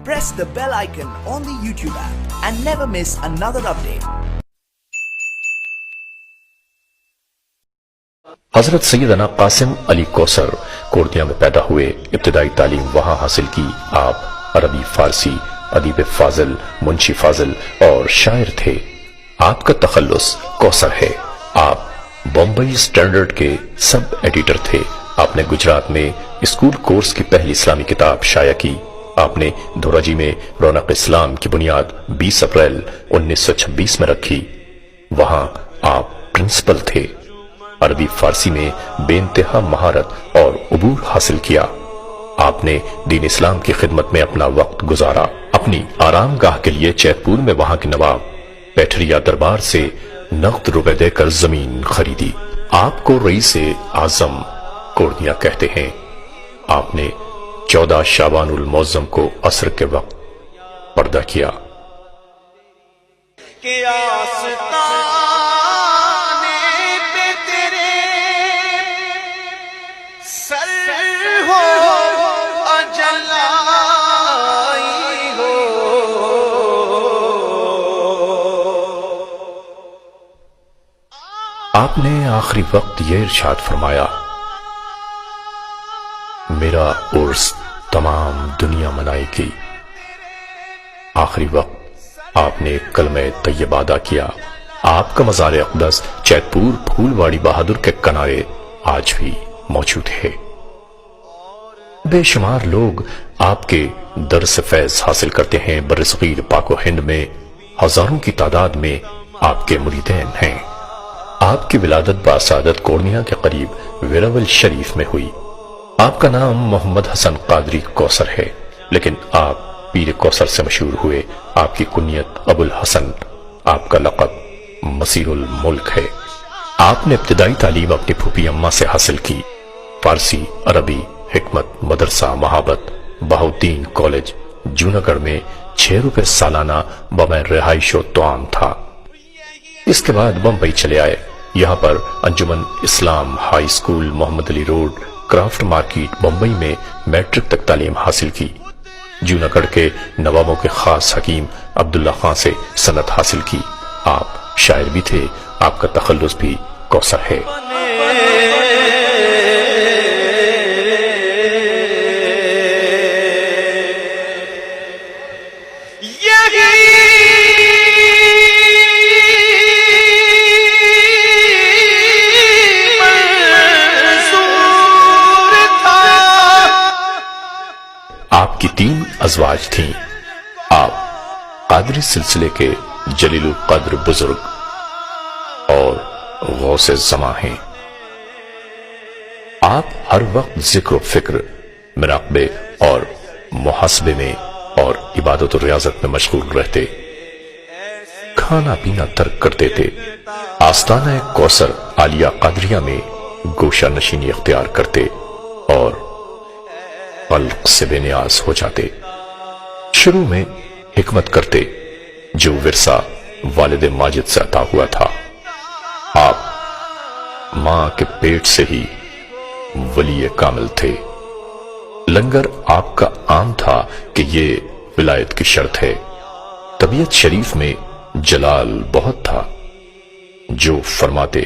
press the bell icon on the YouTube app and never miss another update. حضرت سیدنا قاسم علی کوثر کوردیا میں پیدا ہوئے. ابتدائی تعلیم وہاں حاصل کی. آپ عربی، فارسی، ادیب فاضل، منشی فاضل اور شاعر تھے. آپ کا تخلص کوثر ہے. آپ بمبئی اسٹینڈرڈ کے سب ایڈیٹر تھے. آپ نے گجرات میں اسکول کورس کی پہلی اسلامی کتاب شائع کی. آپ نے دھوراجی میں رونق اسلام کی بنیاد 20 اپریل 1926 میں رکھی. وہاں آپ پرنسپل تھے. عربی فارسی میں بے انتہا مہارت اور عبور حاصل کیا. آپ نے دین اسلام کی خدمت میں اپنا وقت گزارا. اپنی آرام گاہ کے لیے چیت پور میں وہاں کے نواب پیٹھریا دربار سے نقد روپے دے کر زمین خریدی. آپ کو رئیس اعظم کوردیا کہتے ہیں. آپ نے 14 شعبان المعظم کو عصر کے وقت پردہ کیا. آپ نے آخری وقت یہ ارشاد فرمایا، میرا عرس تمام دنیا منائے گی. آخری وقت آپ نے کلمہ طیبہ ادا کیا. آپ کا مزار اقدس چیت پور پھول واڑی بہادر کے کنارے آج بھی موجود ہے. بے شمار لوگ آپ کے درس فیض حاصل کرتے ہیں. برصغیر پاک و ہند میں ہزاروں کی تعداد میں آپ کے مریدین ہیں. آپ کی ولادت باسعادت کوردیا کے قریب ویراول شریف میں ہوئی. آپ کا نام محمد حسن قادری کوثر ہے، لیکن آپ پیر کوثر سے مشہور ہوئے. آپ کی کنیت ابو الحسن، آپ کا لقب مسیح الملک ہے. آپ نے ابتدائی تعلیم اپنی پھوپھی اماں سے حاصل کی. فارسی، عربی، حکمت مدرسہ مہابت بہاؤدین کالج جوناگڑھ میں 6 روپے سالانہ بغیر رہائش و طعام تھا. اس کے بعد بمبئی چلے آئے. یہاں پر انجمن اسلام ہائی اسکول محمد علی روڈ کرافٹ مارکیٹ بمبئی میں میٹرک تک تعلیم حاصل کی. جوناگڑھ کے نوابوں کے خاص حکیم عبداللہ خان سے سند حاصل کی. آپ شاعر بھی تھے. آپ کا تخلص بھی کوثر ہے. آپ کی 3 ازواج تھیں. آپ قادری سلسلے کے جلیل القدر بزرگ اور غوث زماں ہیں. آپ ہر وقت ذکر و فکر، مراقبے اور محاسبے میں اور عبادت و ریاضت میں مشغول رہتے. کھانا پینا ترک کرتے تھے. آستانہ کوثر عالیہ قادریہ میں گوشہ نشینی اختیار کرتے اور خلق سے بے نیاز ہو جاتے. شروع میں حکمت کرتے جو ورثہ والد ماجد سے عطا ہوا تھا. آپ ماں کے پیٹ سے ہی ولی کامل تھے. لنگر آپ کا عام تھا کہ یہ ولایت کی شرط ہے. طبیعت شریف میں جلال بہت تھا. جو فرماتے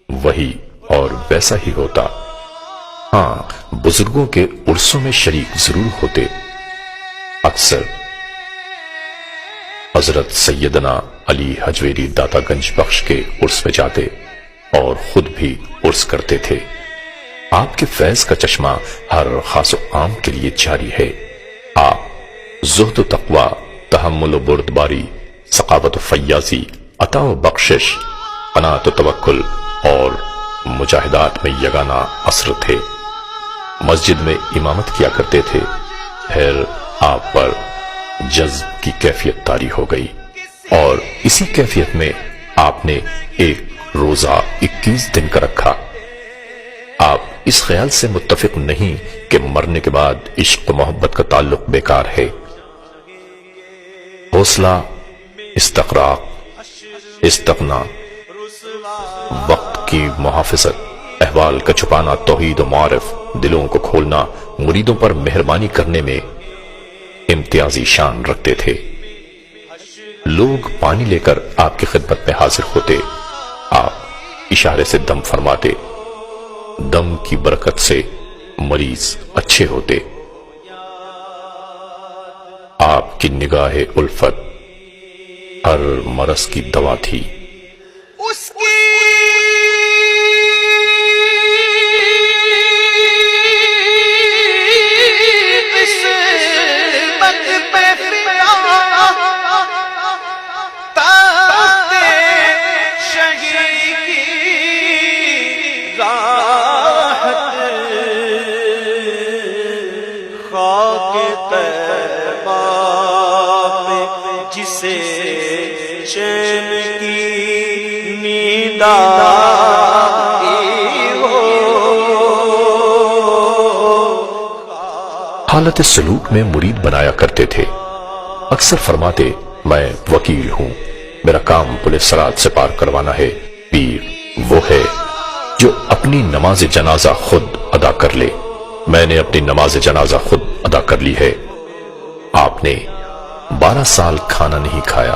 وہی اور ویسا ہی ہوتا. ہاں، بزرگوں کے عرصوں میں شریک ضرور ہوتے. اکثر حضرت سیدنا علی حجویری داتا گنج بخش کے عرس میں جاتے اور خود بھی عرس کرتے تھے. آپ کے فیض کا چشمہ ہر خاص و عام کے لیے جاری ہے. آپ زہد و تقوی، تحمل و بردباری، ثقافت و فیاضی، عطا و بخشش، قناعت و توکل اور مجاہدات میں یگانہ اثر تھے. مسجد میں امامت کیا کرتے تھے. پھر آپ پر جذب کی کیفیت طاری ہو گئی اور اسی کیفیت میں آپ نے ایک روزہ 21 دن کا رکھا. آپ اس خیال سے متفق نہیں کہ مرنے کے بعد عشق و محبت کا تعلق بیکار ہے. حوصلہ، استقراق، استغنا، وقت کی محافظت، احوال کا چھپانا، توحید و معارف، دلوں کو کھولنا، مریدوں پر مہربانی کرنے میں امتیازی شان رکھتے تھے۔ لوگ پانی لے کر آپ کی خدمت میں حاضر ہوتے، آپ اشارے سے دم فرماتے، دم کی برکت سے مریض اچھے ہوتے۔ آپ کی نگاہ الفت ہر مرض کی دوا تھی۔ اس کی قسمت پہ تاخت شہی کی راحت، خاک طیبہ پہ جسے چین کی نیند آئی ہو۔ حالت سلوک میں مرید بنایا کرتے تھے۔ اکثر فرماتے، میں وکیل ہوں، میرا کام پل صراط سے پار کروانا ہے۔ پیر وہ ہے جو اپنی نماز جنازہ خود ادا کر لے۔ میں نے اپنی نماز جنازہ خود ادا کر لی ہے۔ آپ نے 12 سال کھانا نہیں کھایا،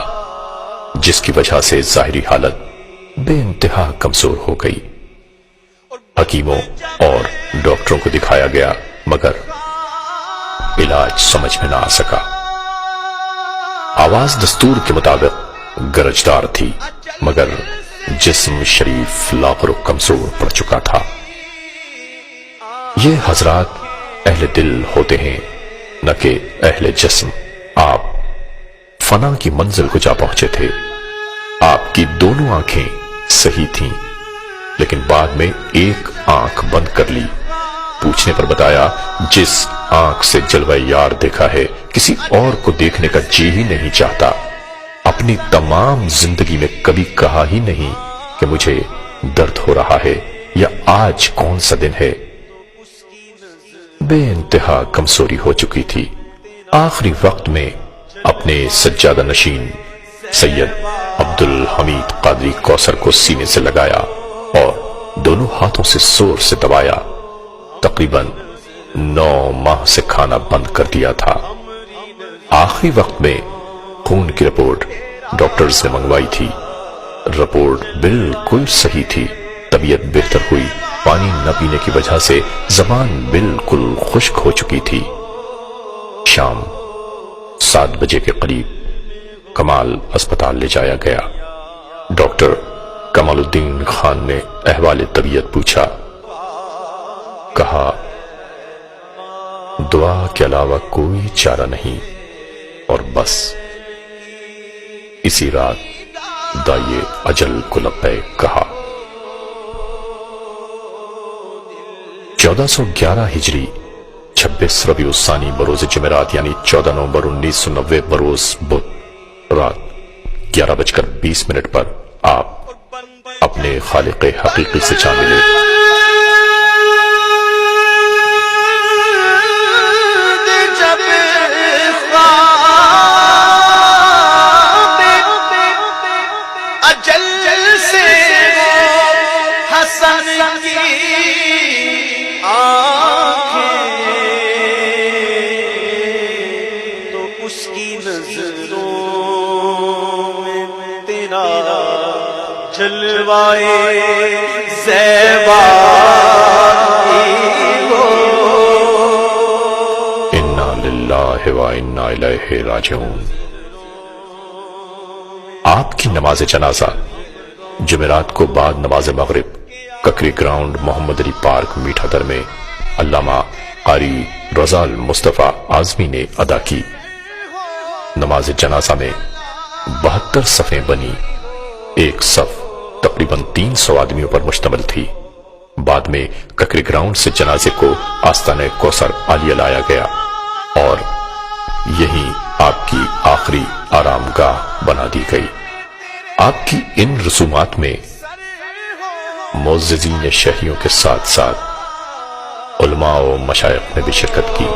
جس کی وجہ سے ظاہری حالت بے انتہا کمزور ہو گئی۔ حکیموں اور ڈاکٹروں کو دکھایا گیا، مگر علاج سمجھ میں نہ آ سکا۔ آواز دستور کے مطابق گرجدار تھی، مگر جسم شریف لاغر و کمزور پڑ چکا تھا۔ یہ حضرات اہل دل ہوتے ہیں، نہ کہ اہل جسم۔ آپ فنا کی منزل کو جا پہنچے تھے۔ آپ کی دونوں آنکھیں صحیح تھیں، لیکن بعد میں ایک آنکھ بند کر لی۔ پوچھنے پر بتایا، جس آنکھ سے جلوہ یار دیکھا ہے، کسی اور کو دیکھنے کا جی ہی نہیں چاہتا۔ اپنی تمام زندگی میں کبھی کہا ہی نہیں کہ مجھے درد ہو رہا ہے یا آج کون سا دن ہے۔ بے انتہا کمزوری ہو چکی تھی۔ آخری وقت میں اپنے سجادہ نشین سید عبدالحمید قادری کوثر کو سینے سے لگایا اور دونوں ہاتھوں سے زور سے دبایا۔ تقریباً 9 ماہ سے کھانا بند کر دیا تھا۔ آخری وقت میں خون کی رپورٹ ڈاکٹرز نے منگوائی تھی۔ رپورٹ بالکل صحیح تھی، طبیعت بہتر ہوئی۔ پانی نہ پینے کی وجہ سے زبان بالکل خشک ہو چکی تھی۔ شام 7 بجے کے قریب کمال اسپتال لے جایا گیا۔ ڈاکٹر کمال الدین خان نے احوال طبیعت پوچھا، کہا دعا کے علاوہ کوئی چارہ نہیں، اور بس۔ اسی رات دائے اجل کو لبیک کہا۔ 1411 ہجری 26 ربیع الثانی بروز جمعرات یعنی 14 نومبر 1990 بروز بدھ رات 11:20 پر آپ اپنے خالق حقیقی سے جا ملے۔ جلوائے زیبا انا للہ و انا الیہ راجعون۔ آپ کی نماز جنازہ جمعرات کو بعد نماز مغرب ککری گراؤنڈ محمد علی پارک میٹھا در میں علامہ قاری رضا المصطفیٰ اعظمی نے ادا کی۔ نماز جنازہ میں 72 صفیں بنی۔ ایک صف تقریباً 300 آدمیوں پر مشتمل تھی۔ بعد میں ککری گراؤنڈ سے جنازے کو آستانہ کوثر عالیہ لایا گیا اور یہیں آپ کی آخری آرام گاہ بنا دی گئی۔ آپ کی ان رسومات میں معززین شہریوں کے ساتھ ساتھ علماء و مشائخ نے بھی شرکت کی۔